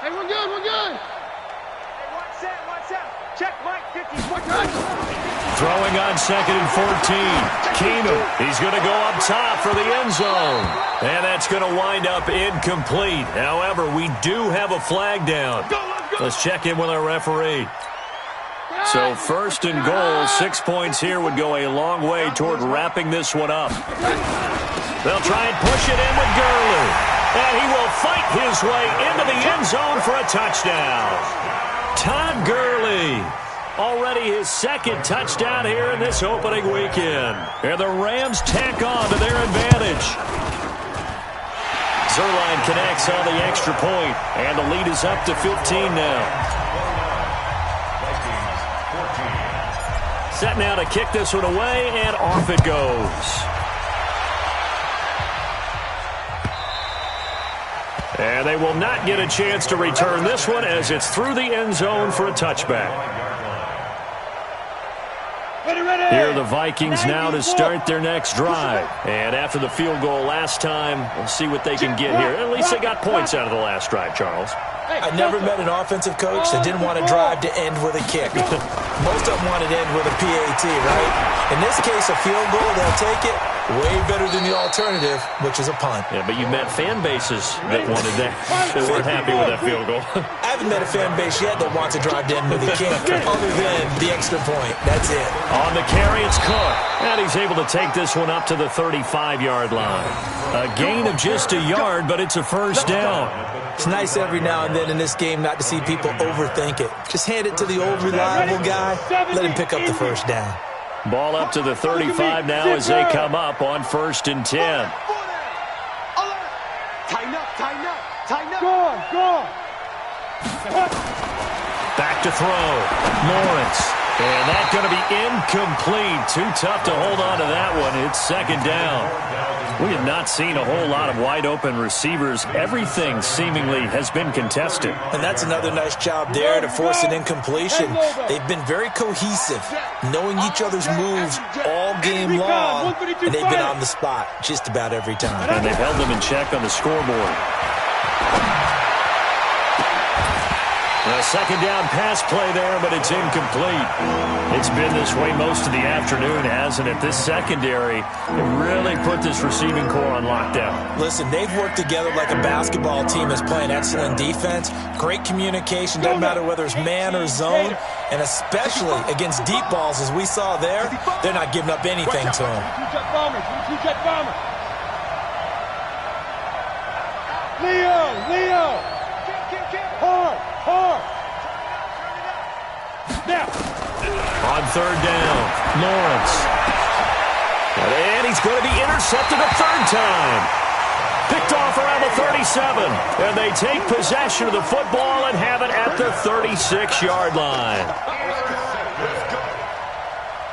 Speaker 4: Hey, we're good. Hey, one set. Check Mike, 50.
Speaker 2: Throwing on 2nd and 14. Keenum, he's going to go up top for the end zone. And that's going to wind up incomplete. However, we do have a flag down. Let's check in with our referee. So 1st and goal, 6 points here would go a long way toward wrapping this one up. They'll try and push it in with Gurley. And he will fight his way into the end zone for a touchdown. Todd Gurley, already his 2nd touchdown here in this opening weekend. And the Rams tack on to their advantage. Zerline connects on the extra point, and the lead is up to 15 now. Set now to kick this one away, and off it goes. And they will not get a chance to return this one as it's through the end zone for a touchback. Here are the Vikings now to start their next drive. And after the field goal last time, we'll see what they can get here. At least they got points out of the last drive, Charles.
Speaker 5: I never met an offensive coach that didn't want to drive to end with a kick. Most of them wanted to end with a PAT, right? In this case, a field goal, they'll take it. Way better than the alternative, which is a punt.
Speaker 2: Yeah, but you met fan bases that wanted that. They weren't happy with that field goal.
Speaker 5: I haven't met a fan base yet that wants to drive to end with a kick, other than the extra point. That's it.
Speaker 2: On the carry, it's Cook. And he's able to take this one up to the 35-yard line. A gain of just a yard, but it's a first down.
Speaker 5: It's nice every now and then in this game not to see people overthink it. Just hand it to the old reliable guy. Let him pick up the first down.
Speaker 2: Ball up to the 35 now as they come up on 1st and 10.
Speaker 4: Tighten up.
Speaker 2: Back to throw. Lawrence And that's going to be incomplete. Too tough to hold on to that one. It's second down. We have not seen a whole lot of wide-open receivers. Everything seemingly has been contested.
Speaker 5: And that's another nice job there to force an incompletion. They've been very cohesive, knowing each other's moves all game long, and they've been on the spot just about every time.
Speaker 2: And they've held them in check on the scoreboard. A second down pass play there, but it's incomplete. It's been this way most of the afternoon, hasn't it? This secondary really put this receiving core on lockdown.
Speaker 5: Listen, they've worked together like a basketball team that's playing excellent defense. Great communication, doesn't matter whether it's man or zone, and especially against deep balls, as we saw there, they're not giving up anything to them.
Speaker 4: Leo! Hard! Now!
Speaker 2: On third down, Lawrence. And he's going to be intercepted a third time. Picked off around the 37. And they take possession of the football and have it at the 36-yard line.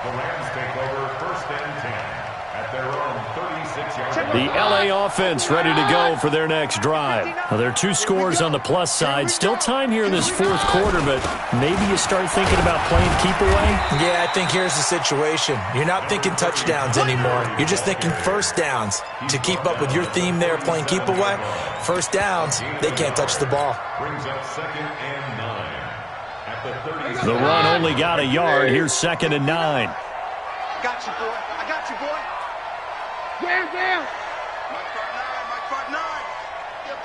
Speaker 3: The Rams take over first and 10 at their own 36-yard line.
Speaker 2: The LA offense ready to go for their next drive. Now, there are two scores on the plus side. Still time here in this fourth quarter, but maybe you start thinking about playing keep away?
Speaker 5: Yeah, I think here's the situation. You're not thinking touchdowns anymore. You're just thinking first downs. To keep up with your theme there, playing keep away, first downs, they can't touch the ball.
Speaker 3: Brings up second and 9 at the 36.
Speaker 2: The run only got a yard. Here's second and 9.
Speaker 4: I got you, boy. Down. Mike Part 9.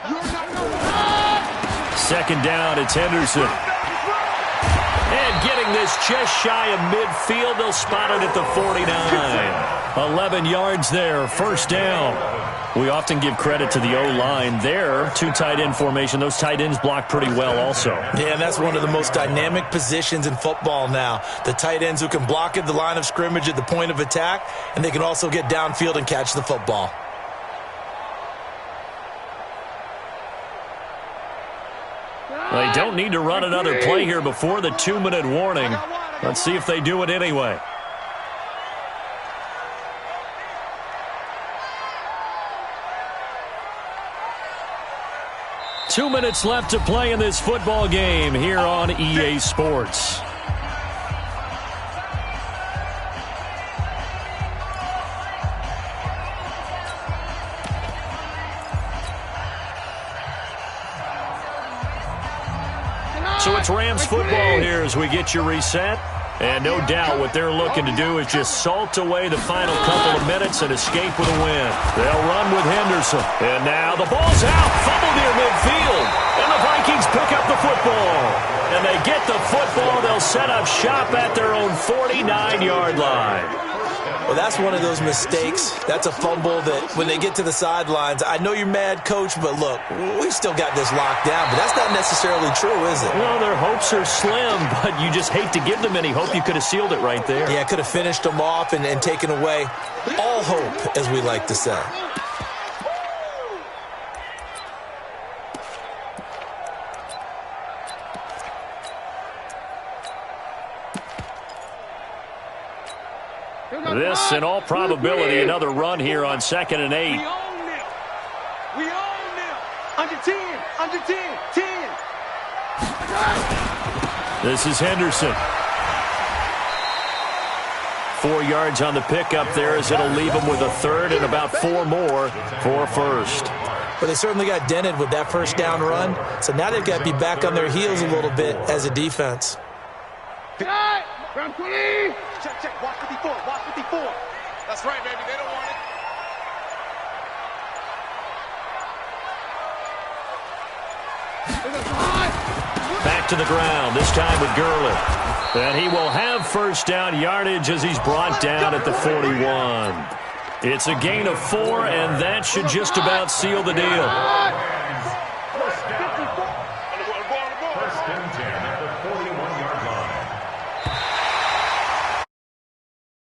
Speaker 4: You're not going.
Speaker 2: Second down, it's Henderson. And getting this just shy of midfield, they'll spot it at the 49. 11 yards there, first down. We often give credit to the O-line there. Two tight end formation. Those tight ends block pretty well also.
Speaker 5: Yeah, and that's one of the most dynamic positions in football now. The tight ends who can block at the line of scrimmage at the point of attack, and they can also get downfield and catch the football.
Speaker 2: They don't need to run another play here before the 2-minute warning. Let's see if they do it anyway. Two minutes left to play in this football game here on EA Sports. So it's Rams football here as we get you reset. And no doubt what they're looking to do is just salt away the final couple of minutes and escape with a win. They'll run with Henderson. And now the ball's out. Fumble near midfield. And the Vikings pick up the football. And they get the football. They'll set up shop at their own 49-yard line.
Speaker 5: Well, that's one of those mistakes. That's a fumble that when they get to the sidelines, I know you're mad, Coach, but look, we've still got this locked down. But that's not necessarily true, is it?
Speaker 2: Well, their hopes are slim, but you just hate to give them any hope. You could have sealed it right there.
Speaker 5: Yeah, could have finished them off and taken away all hope, as we like to say.
Speaker 2: This, in all probability, another run here on 2nd and 8.
Speaker 4: We own them. Under 10. 10.
Speaker 2: This is Henderson. 4 yards on the pickup there as it'll leave them with a third and about 4 more for first.
Speaker 5: But they certainly got dented with that first down run. So now they've got to be back on their heels a little bit as a defense.
Speaker 4: Round 20. Check. Watch 54. That's right, baby. They don't want it.
Speaker 2: Back to the ground, this time with Gurley. And he will have first down yardage as he's brought down at the 41. It's a gain of 4, and that should just about seal the deal.